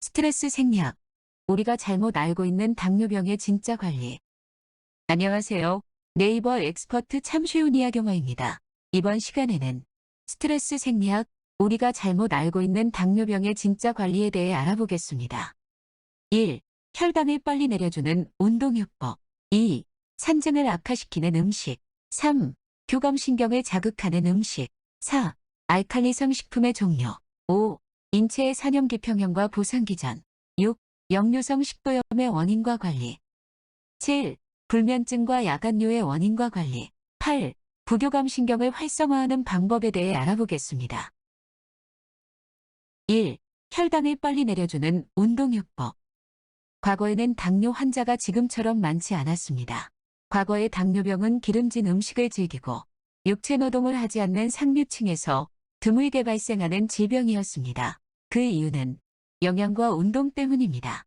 스트레스 생리학. 우리가 잘못 알고 있는 당뇨병의 진짜 관리. 안녕하세요. 네이버 엑스퍼트 참 쉬운 이야경어입니다. 이번 시간에는 스트레스 생리학, 우리가 잘못 알고 있는 당뇨병의 진짜 관리에 대해 알아보겠습니다. 1. 혈당을 빨리 내려주는 운동요법. 2. 산증을 악화시키는 음식. 3. 교감신경을 자극하는 음식. 4. 알칼리성 식품의 종류. 5. 인체의 산염기 평형과 보상기전. 6. 역류성 식도염의 원인과 관리. 7. 불면증과 야간뇨의 원인과 관리. 8. 부교감신경을 활성화하는 방법에 대해 알아보겠습니다. 1. 혈당을 빨리 내려주는 운동요법. 과거에는 당뇨 환자가 지금처럼 많지 않았습니다. 과거의 당뇨병은 기름진 음식을 즐기고 육체 노동을 하지 않는 상류층에서 드물게 발생하는 질병이었습니다. 그 이유는 영양과 운동 때문입니다.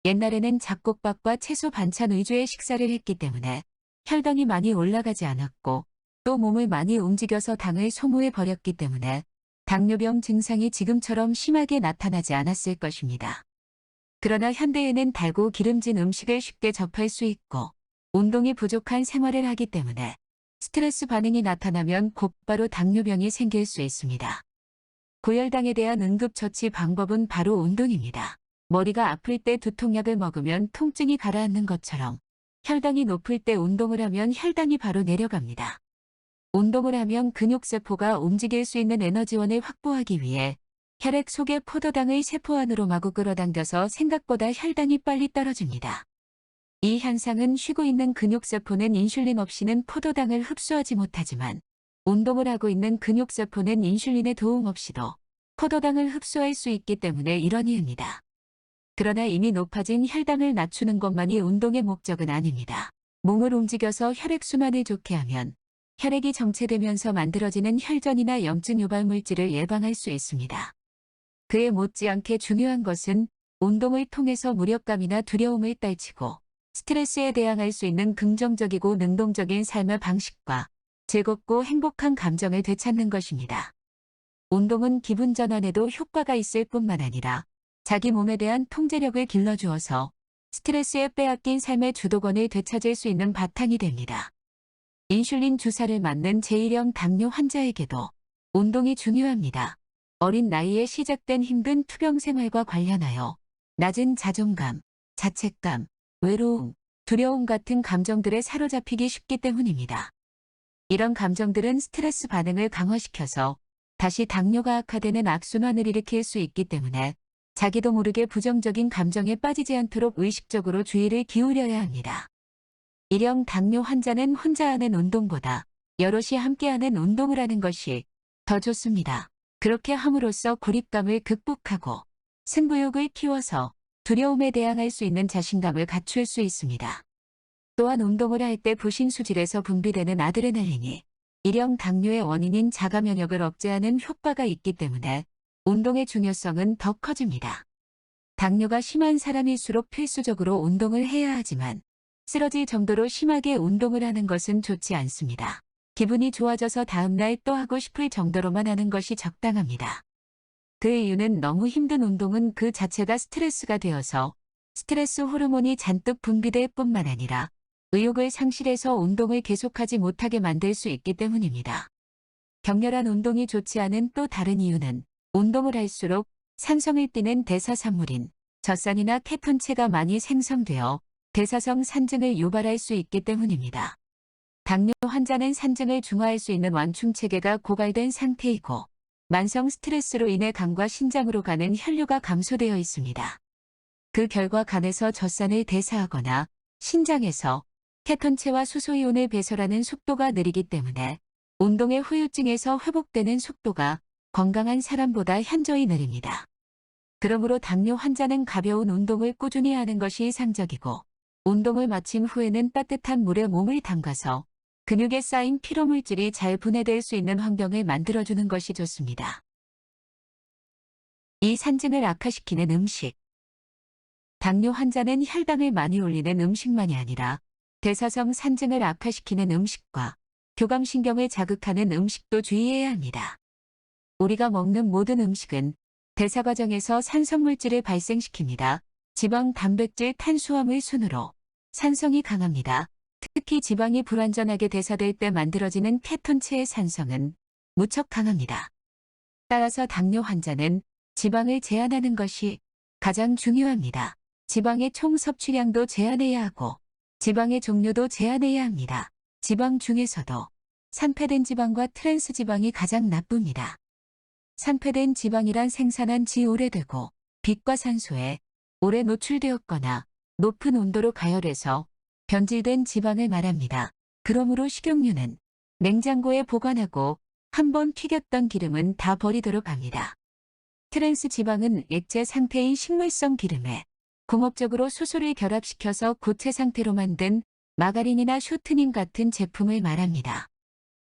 옛날에는 잡곡밥과 채소 반찬 위주의 식사를 했기 때문에 혈당이 많이 올라가지 않았고 또 몸을 많이 움직여서 당을 소모해 버렸기 때문에 당뇨병 증상이 지금처럼 심하게 나타나지 않았을 것입니다. 그러나 현대에는 달고 기름진 음식을 쉽게 접할 수 있고 운동이 부족한 생활을 하기 때문에 스트레스 반응이 나타나면 곧바로 당뇨병이 생길 수 있습니다. 고혈당에 대한 응급처치 방법은 바로 운동입니다. 머리가 아플 때 두통약을 먹으면 통증이 가라앉는 것처럼 혈당이 높을 때 운동을 하면 혈당이 바로 내려갑니다. 운동을 하면 근육세포가 움직일 수 있는 에너지원을 확보하기 위해 혈액 속의 포도당을 세포 안으로 마구 끌어당겨서 생각보다 혈당이 빨리 떨어집니다. 이 현상은 쉬고 있는 근육세포는 인슐린 없이는 포도당을 흡수하지 못하지만 운동을 하고 있는 근육세포는 인슐린의 도움 없이도 포도당을 흡수할 수 있기 때문에 이러니입니다. 그러나 이미 높아진 혈당을 낮추는 것만이 운동의 목적은 아닙니다. 몸을 움직여서 혈액순환을 좋게 하면 혈액이 정체되면서 만들어지는 혈전이나 염증 유발 물질을 예방할 수 있습니다. 그에 못지않게 중요한 것은 운동을 통해서 무력감이나 두려움을 떨치고 스트레스에 대항할 수 있는 긍정적이고 능동적인 삶의 방식과 즐겁고 행복한 감정을 되찾는 것입니다. 운동은 기분 전환에도 효과가 있을 뿐만 아니라 자기 몸에 대한 통제력을 길러주어서 스트레스에 빼앗긴 삶의 주도권을 되찾을 수 있는 바탕이 됩니다. 인슐린 주사를 맞는 제1형 당뇨 환자에게도 운동이 중요합니다. 어린 나이에 시작된 힘든 투병 생활과 관련하여 낮은 자존감, 자책감, 외로움, 두려움 같은 감정들에 사로잡히기 쉽기 때문입니다. 이런 감정들은 스트레스 반응을 강화시켜서 다시 당뇨가 악화되는 악순환을 일으킬 수 있기 때문에 자기도 모르게 부정적인 감정에 빠지지 않도록 의식적으로 주의를 기울여야 합니다. 1형 당뇨 환자는 혼자 하는 운동보다 여럿이 함께하는 운동을 하는 것이 더 좋습니다. 그렇게 함으로써 고립감을 극복하고 승부욕을 키워서 두려움에 대항할 수 있는 자신감을 갖출 수 있습니다. 또한 운동을 할 때 부신수질에서 분비되는 아드레날린이 1형 당뇨의 원인인 자가면역을 억제하는 효과가 있기 때문에 운동의 중요성은 더 커집니다. 당뇨가 심한 사람일수록 필수적으로 운동을 해야 하지만 쓰러질 정도로 심하게 운동을 하는 것은 좋지 않습니다. 기분이 좋아져서 다음날 또 하고 싶을 정도로만 하는 것이 적당합니다. 그 이유는 너무 힘든 운동은 그 자체가 스트레스가 되어서 스트레스 호르몬이 잔뜩 분비될 뿐만 아니라 의욕을 상실해서 운동을 계속하지 못하게 만들 수 있기 때문입니다. 격렬한 운동이 좋지 않은 또 다른 이유는 운동을 할수록 산성을 띠는 대사산물인 젖산이나 케톤체가 많이 생성되어 대사성 산증을 유발할 수 있기 때문입니다. 당뇨 환자는 산증을 중화할 수 있는 완충체계가 고갈된 상태이고 만성 스트레스로 인해 간과 신장으로 가는 혈류가 감소되어 있습니다. 그 결과 간에서 젖산을 대사하거나 신장에서 케톤체와 수소이온을 배설하는 속도가 느리기 때문에 운동의 후유증에서 회복되는 속도가 건강한 사람보다 현저히 느립니다. 그러므로 당뇨 환자는 가벼운 운동을 꾸준히 하는 것이 이상적이고 운동을 마친 후에는 따뜻한 물에 몸을 담가서 근육에 쌓인 피로물질이 잘 분해될 수 있는 환경을 만들어주는 것이 좋습니다. 이 산증을 악화시키는 음식. 당뇨 환자는 혈당을 많이 올리는 음식만이 아니라 대사성 산증을 악화시키는 음식과 교감신경을 자극하는 음식도 주의해야 합니다. 우리가 먹는 모든 음식은 대사 과정에서 산성물질을 발생시킵니다. 지방, 단백질, 탄수화물 순으로 산성이 강합니다. 특히 지방이 불완전하게 대사될 때 만들어지는 케톤체의 산성은 무척 강합니다. 따라서 당뇨 환자는 지방을 제한하는 것이 가장 중요합니다. 지방의 총 섭취량도 제한해야 하고 지방의 종류도 제한해야 합니다. 지방 중에서도 산패된 지방과 트랜스 지방이 가장 나쁩니다. 산패된 지방이란 생산한 지 오래되고 빛과 산소에 오래 노출되었거나 높은 온도로 가열해서 변질된 지방을 말합니다. 그러므로 식용유는 냉장고에 보관하고 한번 튀겼던 기름은 다 버리도록 합니다. 트랜스 지방은 액체 상태인 식물성 기름에 공업적으로 수소를 결합시켜서 고체 상태로 만든 마가린이나 쇼트닝 같은 제품을 말합니다.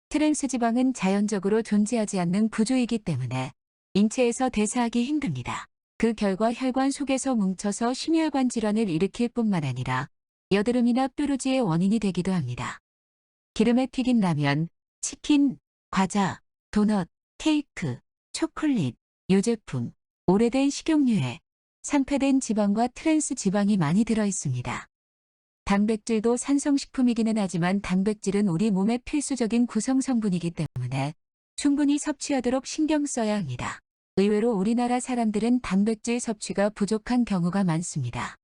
트랜스 지방은 자연적으로 존재하지 않는 구조이기 때문에 인체에서 대사하기 힘듭니다. 그 결과 혈관 속에서 뭉쳐서 심혈관 질환을 일으킬 뿐만 아니라 여드름이나 뾰루지의 원인이 되기도 합니다. 기름에 튀긴 라면, 치킨, 과자, 도넛, 케이크, 초콜릿, 유제품, 오래된 식용유에 산패된 지방과 트랜스 지방이 많이 들어있습니다. 단백질도 산성식품이기는 하지만 단백질은 우리 몸의 필수적인 구성성분이기 때문에 충분히 섭취하도록 신경 써야 합니다. 의외로 우리나라 사람들은 단백질 섭취가 부족한 경우가 많습니다.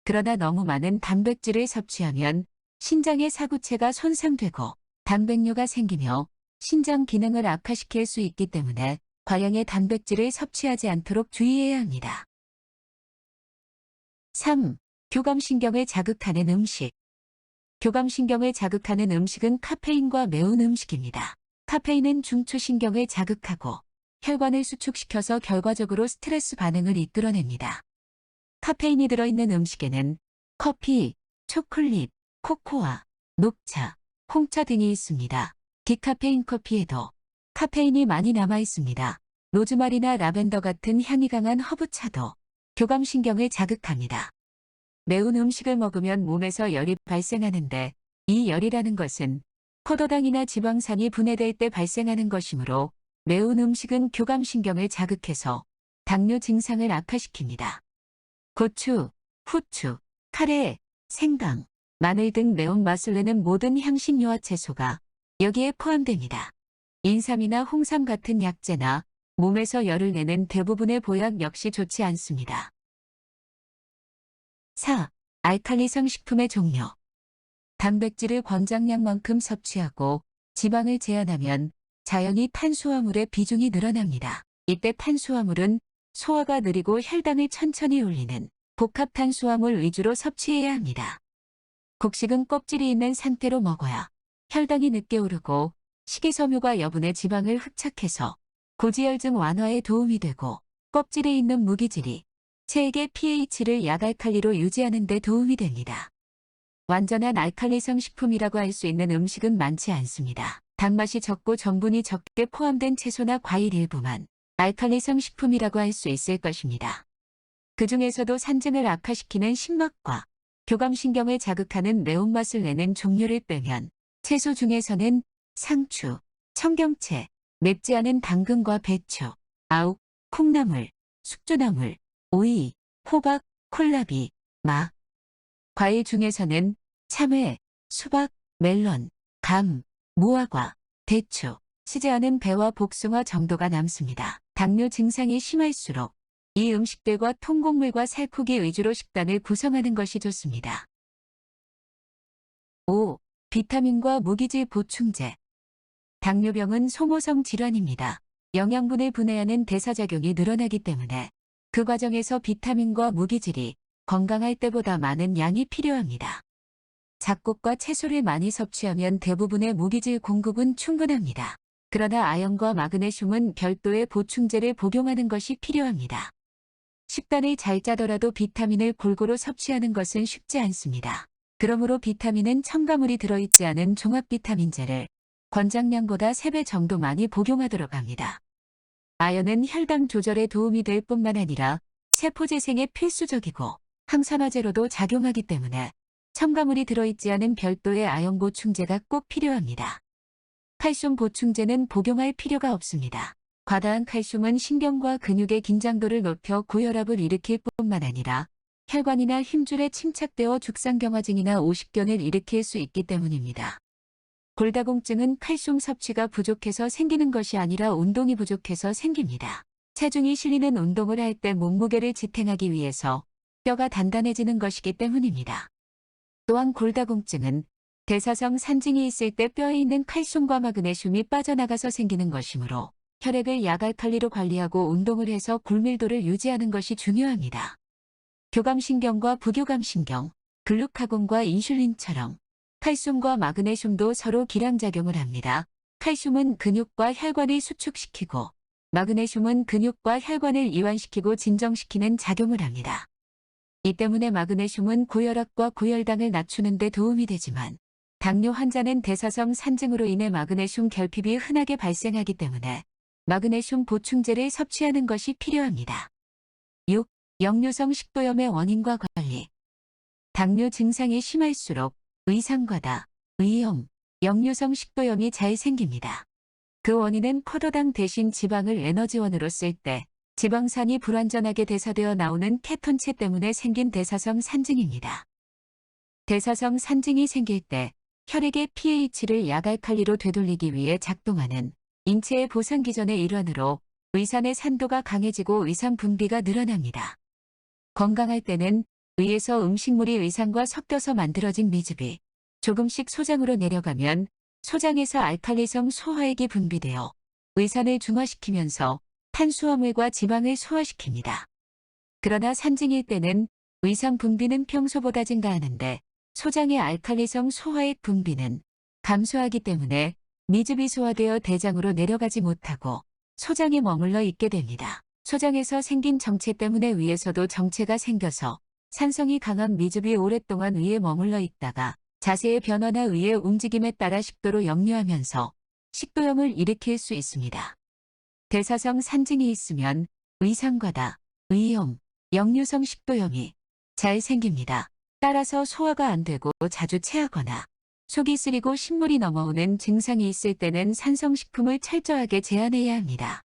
그러나 너무 많은 단백질을 섭취하면 신장의 사구체가 손상되고 단백뇨가 생기며 신장 기능을 악화시킬 수 있기 때문에 과량의 단백질을 섭취하지 않도록 주의해야 합니다. 3. 교감신경을 자극하는 음식. 교감신경을 자극하는 음식은 카페인과 매운 음식입니다. 카페인은 중추신경을 자극하고 혈관을 수축시켜서 결과적으로 스트레스 반응을 이끌어냅니다. 카페인이 들어있는 음식에는 커피, 초콜릿, 코코아, 녹차, 홍차 등이 있습니다. 디카페인 커피에도 카페인이 많이 남아 있습니다. 로즈마리나 라벤더 같은 향이 강한 허브차도 교감신경을 자극합니다. 매운 음식을 먹으면 몸에서 열이 발생하는데 이 열이라는 것은 포도당이나 지방산이 분해될 때 발생하는 것이므로 매운 음식은 교감신경을 자극해서 당뇨 증상을 악화시킵니다. 고추, 후추, 카레, 생강, 마늘 등 매운맛을 내는 모든 향신료와 채소가 여기에 포함됩니다. 인삼이나 홍삼 같은 약재나 몸에서 열을 내는 대부분의 보약 역시 좋지 않습니다. 4. 알칼리성 식품의 종류. 단백질을 권장량만큼 섭취하고 지방을 제한하면 자연히 탄수화물의 비중이 늘어납니다. 이때 탄수화물은 소화가 느리고 혈당을 천천히 올리는 복합 탄수화물 위주로 섭취해야 합니다. 곡식은 껍질이 있는 상태로 먹어야 혈당이 늦게 오르고 식이섬유가 여분의 지방을 흡착해서 고지혈증 완화에 도움이 되고 껍질에 있는 무기질이 체액의 pH를 약알칼리로 유지하는 데 도움이 됩니다. 완전한 알칼리성 식품이라고 할 수 있는 음식은 많지 않습니다. 단맛이 적고 전분이 적게 포함된 채소나 과일 일부만 알칼리성 식품이라고 할 수 있을 것입니다. 그 중에서도 산증을 악화시키는 신맛과 교감신경을 자극하는 매운맛을 내는 종류를 빼면 채소 중에서는 상추, 청경채, 맵지 않은 당근과 배추, 아욱, 콩나물, 숙주나물, 오이, 호박, 콜라비, 마. 과일 중에서는 참외, 수박, 멜론, 감, 무화과, 대추, 시지 않은 배와 복숭아 정도가 남습니다. 당뇨 증상이 심할수록 이 음식들과 통곡물과 살코기 위주로 식단을 구성하는 것이 좋습니다. 5. 비타민과 무기질 보충제. 당뇨병은 소모성 질환입니다. 영양분을 분해하는 대사작용이 늘어나기 때문에 그 과정에서 비타민과 무기질이 건강할 때보다 많은 양이 필요합니다. 잡곡과 채소를 많이 섭취하면 대부분의 무기질 공급은 충분합니다. 그러나 아연과 마그네슘은 별도의 보충제를 복용하는 것이 필요합니다. 식단을 잘 짜더라도 비타민을 골고루 섭취하는 것은 쉽지 않습니다. 그러므로 비타민은 첨가물이 들어있지 않은 종합비타민제를 권장량보다 3배 정도 많이 복용하도록 합니다. 아연은 혈당 조절에 도움이 될 뿐만 아니라 세포재생에 필수적이고 항산화제로도 작용하기 때문에 첨가물이 들어있지 않은 별도의 아연 보충제가 꼭 필요합니다. 칼슘 보충제는 복용할 필요가 없습니다. 과다한 칼슘은 신경과 근육의 긴장도를 높여 고혈압을 일으킬 뿐만 아니라 혈관이나 힘줄에 침착되어 죽상경화증이나 오십견을 일으킬 수 있기 때문입니다. 골다공증은 칼슘 섭취가 부족해서 생기는 것이 아니라 운동이 부족해서 생깁니다. 체중이 실리는 운동을 할 때 몸무게를 지탱하기 위해서 뼈가 단단해지는 것이기 때문입니다. 또한 골다공증은 대사성 산증이 있을 때 뼈에 있는 칼슘과 마그네슘이 빠져나가서 생기는 것이므로 혈액을 약알칼리로 관리하고 운동을 해서 골밀도를 유지하는 것이 중요합니다. 교감신경과 부교감신경, 글루카곤과 인슐린처럼 칼슘과 마그네슘도 서로 기량작용을 합니다. 칼슘은 근육과 혈관을 수축시키고 마그네슘은 근육과 혈관을 이완시키고 진정시키는 작용을 합니다. 이 때문에 마그네슘은 고혈압과 고혈당을 낮추는 데 도움이 되지만 당뇨 환자는 대사성 산증으로 인해 마그네슘 결핍이 흔하게 발생하기 때문에 마그네슘 보충제를 섭취하는 것이 필요합니다. 6. 역류성 식도염의 원인과 관리. 당뇨 증상이 심할수록 의상과다, 위염, 역류성 식도염이 잘 생깁니다. 그 원인은 포도당 대신 지방을 에너지원으로 쓸 때 지방산이 불완전하게 대사되어 나오는 케톤체 때문에 생긴 대사성 산증입니다. 대사성 산증이 생길 때 혈액의 pH를 약알칼리로 되돌리기 위해 작동하는 인체의 보상기전의 일환으로 의산의 산도가 강해지고 의산 분비가 늘어납니다. 건강할 때는 의에서 음식물이 의산과 섞여서 만들어진 미즙이 조금씩 소장으로 내려가면 소장에서 알칼리성 소화액이 분비되어 의산을 중화시키면서 탄수화물과 지방을 소화시킵니다. 그러나 산증일 때는 의산 분비는 평소보다 증가하는데 소장의 알칼리성 소화액 분비는 감소하기 때문에 미즙이 소화되어 대장으로 내려가지 못하고 소장에 머물러 있게 됩니다. 소장에서 생긴 정체 때문에 위에서도 정체가 생겨서 산성이 강한 미즙이 오랫동안 위에 머물러 있다가 자세의 변화나 위의 움직임에 따라 식도로 역류하면서 식도염을 일으킬 수 있습니다. 대사성 산증이 있으면 의상과다, 위염, 역류성 식도염이 잘 생깁니다. 따라서 소화가 안 되고 자주 체하거나 속이 쓰리고 신물이 넘어오는 증상이 있을 때는 산성식품을 철저하게 제한해야 합니다.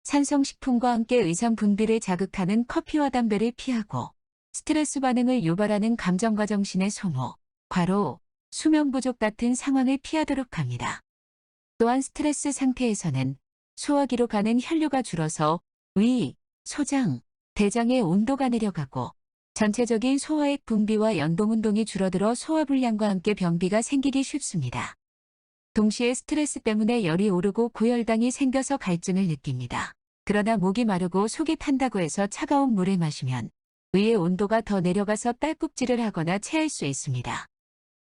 산성식품과 함께 의산 분비를 자극하는 커피와 담배를 피하고 스트레스 반응을 유발하는 감정과 정신의 소모, 과로, 수면 부족 같은 상황을 피하도록 합니다. 또한 스트레스 상태에서는 소화기로 가는 혈류가 줄어서 위, 소장, 대장의 온도가 내려가고 전체적인 소화액 분비와 연동운동이 줄어들어 소화불량과 함께 변비가 생기기 쉽습니다. 동시에 스트레스 때문에 열이 오르고 고혈당이 생겨서 갈증을 느낍니다. 그러나 목이 마르고 속이 탄다고 해서 차가운 물을 마시면 위의 온도가 더 내려가서 딸꾹질을 하거나 체할 수 있습니다.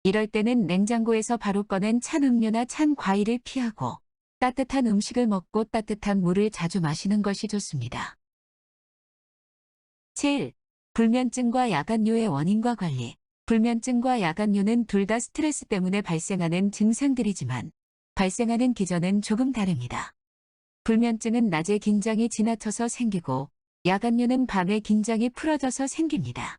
이럴 때는 냉장고에서 바로 꺼낸 찬 음료나 찬 과일을 피하고 따뜻한 음식을 먹고 따뜻한 물을 자주 마시는 것이 좋습니다. 7. 불면증과 야간뇨의 원인과 관리. 불면증과 야간뇨는 둘 다 스트레스 때문에 발생하는 증상들이지만 발생하는 기전은 조금 다릅니다. 불면증은 낮에 긴장이 지나쳐서 생기고 야간뇨는 밤에 긴장이 풀어져서 생깁니다.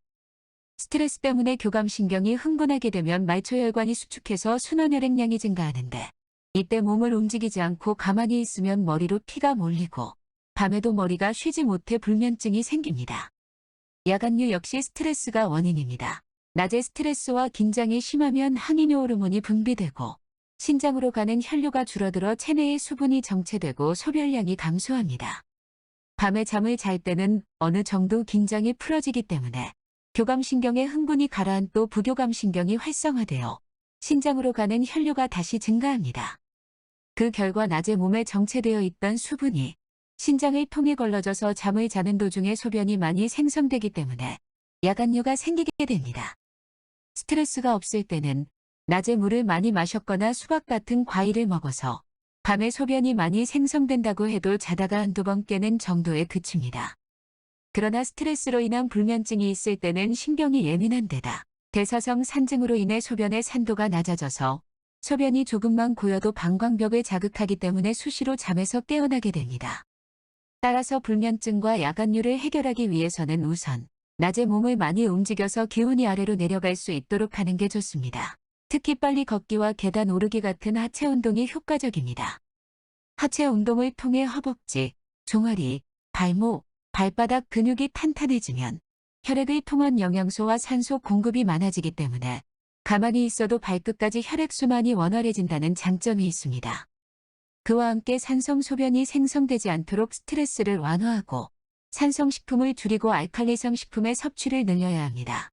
스트레스 때문에 교감신경이 흥분하게 되면 말초혈관이 수축해서 순원혈액량이 증가하는데 이때 몸을 움직이지 않고 가만히 있으면 머리로 피가 몰리고 밤에도 머리가 쉬지 못해 불면증이 생깁니다. 야간뇨 역시 스트레스가 원인입니다. 낮에 스트레스와 긴장이 심하면 항이뇨 호르몬이 분비되고 신장으로 가는 혈류가 줄어들어 체내의 수분이 정체되고 소변량이 감소합니다. 밤에 잠을 잘 때는 어느 정도 긴장이 풀어지기 때문에 교감신경의 흥분이 가라앉고 부교감신경이 활성화되어 신장으로 가는 혈류가 다시 증가합니다. 그 결과 낮에 몸에 정체되어 있던 수분이 신장을 통해 걸러져서 잠을 자는 도중에 소변이 많이 생성되기 때문에 야간뇨가 생기게 됩니다. 스트레스가 없을 때는 낮에 물을 많이 마셨거나 수박 같은 과일을 먹어서 밤에 소변이 많이 생성된다고 해도 자다가 한두 번 깨는 정도에 그칩니다. 그러나 스트레스로 인한 불면증이 있을 때는 신경이 예민한 데다 대사성 산증으로 인해 소변의 산도가 낮아져서 소변이 조금만 고여도 방광벽을 자극하기 때문에 수시로 잠에서 깨어나게 됩니다. 따라서 불면증과 야간뇨를 해결하기 위해서는 우선 낮에 몸을 많이 움직여서 기운이 아래로 내려갈 수 있도록 하는 게 좋습니다. 특히 빨리 걷기와 계단 오르기 같은 하체 운동이 효과적입니다. 하체 운동을 통해 허벅지, 종아리, 발목, 발바닥 근육이 탄탄해지면 혈액의 통한 영양소와 산소 공급이 많아지기 때문에 가만히 있어도 발끝까지 혈액순환이 원활해진다는 장점이 있습니다. 그와 함께 산성 소변이 생성되지 않도록 스트레스를 완화하고 산성식품을 줄이고 알칼리성 식품의 섭취를 늘려야 합니다.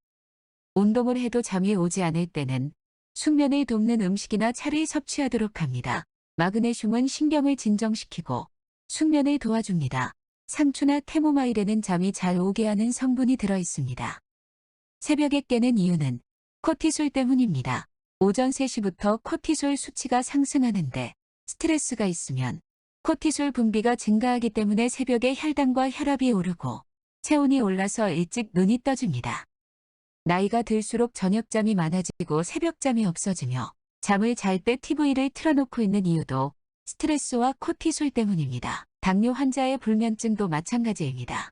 운동을 해도 잠이 오지 않을 때는 숙면을 돕는 음식이나 차를 섭취하도록 합니다. 마그네슘은 신경을 진정시키고 숙면을 도와줍니다. 상추나 캐모마일에는 잠이 잘 오게 하는 성분이 들어 있습니다. 새벽에 깨는 이유는 코티솔 때문입니다. 오전 3시부터 코티솔 수치가 상승하는데 스트레스가 있으면 코티솔 분비가 증가하기 때문에 새벽에 혈당과 혈압이 오르고 체온이 올라서 일찍 눈이 떠집니다. 나이가 들수록 저녁잠이 많아지고 새벽잠이 없어지며 잠을 잘 때 TV를 틀어놓고 있는 이유도 스트레스와 코티솔 때문입니다. 당뇨 환자의 불면증도 마찬가지입니다.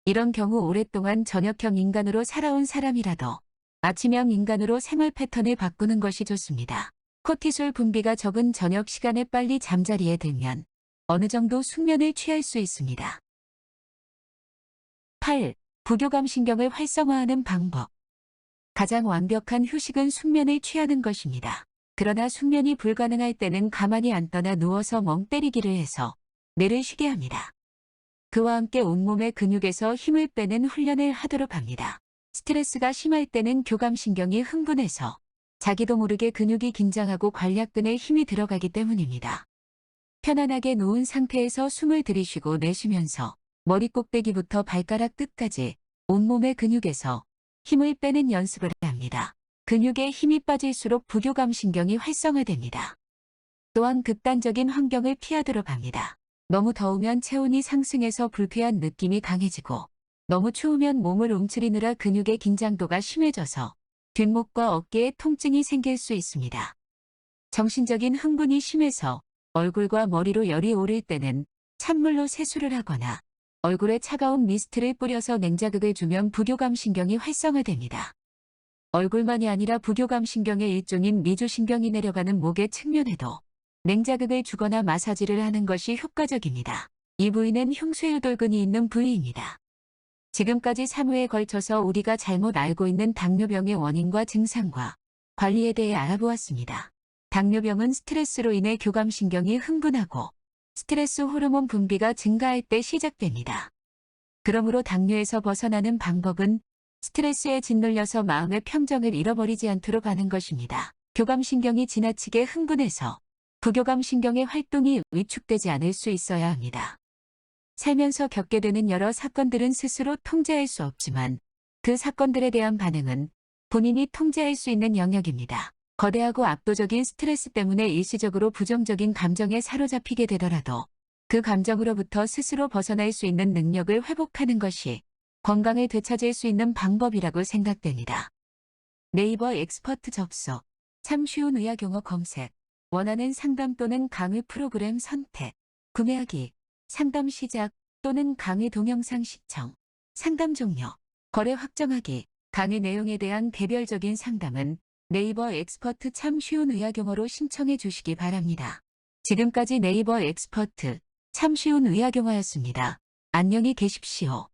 이런 경우 오랫동안 저녁형 인간으로 살아온 사람이라도 아침형 인간으로 생활 패턴을 바꾸는 것이 좋습니다. 코티솔 분비가 적은 저녁 시간에 빨리 잠자리에 들면 어느 정도 숙면을 취할 수 있습니다. 8. 부교감신경을 활성화하는 방법. 가장 완벽한 휴식은 숙면을 취하는 것입니다. 그러나 숙면이 불가능할 때는 가만히 앉거나 누워서 멍 때리기를 해서 뇌를 쉬게 합니다. 그와 함께 온몸의 근육에서 힘을 빼는 훈련을 하도록 합니다. 스트레스가 심할 때는 교감신경이 흥분해서 자기도 모르게 근육이 긴장하고 관략근에 힘이 들어가기 때문입니다. 편안하게 누운 상태에서 숨을 들이쉬고 내쉬면서 머리 꼭대기부터 발가락 끝까지 온몸의 근육에서 힘을 빼는 연습을 합니다. 근육에 힘이 빠질수록 부교감신경이 활성화됩니다. 또한 극단적인 환경을 피하도록 합니다. 너무 더우면 체온이 상승해서 불쾌한 느낌이 강해지고 너무 추우면 몸을 움츠리느라 근육의 긴장도가 심해져서 뒷목과 어깨에 통증이 생길 수 있습니다. 정신적인 흥분이 심해서 얼굴과 머리로 열이 오를 때는 찬물로 세수를 하거나 얼굴에 차가운 미스트를 뿌려서 냉자극을 주면 부교감신경이 활성화됩니다. 얼굴만이 아니라 부교감신경의 일종인 미주신경이 내려가는 목의 측면에도 냉자극을 주거나 마사지를 하는 것이 효과적입니다. 이 부위는 흉쇄유돌근이 있는 부위입니다. 지금까지 3회에 걸쳐서 우리가 잘못 알고 있는 당뇨병의 원인과 증상과 관리에 대해 알아보았습니다. 당뇨병은 스트레스로 인해 교감신경이 흥분하고 스트레스 호르몬 분비가 증가할 때 시작됩니다. 그러므로 당뇨에서 벗어나는 방법은 스트레스에 짓눌려서 마음의 평정을 잃어버리지 않도록 하는 것입니다. 교감신경이 지나치게 흥분해서 부교감신경의 활동이 위축되지 않을 수 있어야 합니다. 살면서 겪게 되는 여러 사건들은 스스로 통제할 수 없지만 그 사건들에 대한 반응은 본인이 통제할 수 있는 영역입니다. 거대하고 압도적인 스트레스 때문에 일시적으로 부정적인 감정에 사로잡히게 되더라도 그 감정으로부터 스스로 벗어날 수 있는 능력을 회복하는 것이 건강을 되찾을 수 있는 방법이라고 생각됩니다. 네이버 엑스퍼트 접속. 참 쉬운 의학용어 검색. 원하는 상담 또는 강의 프로그램 선택. 구매하기. 상담 시작 또는 강의 동영상 시청. 상담 종료. 거래 확정하기. 강의 내용에 대한 개별적인 상담은 네이버 엑스퍼트 참 쉬운 의학용어로 신청해 주시기 바랍니다. 지금까지 네이버 엑스퍼트 참 쉬운 의학용어였습니다. 안녕히 계십시오.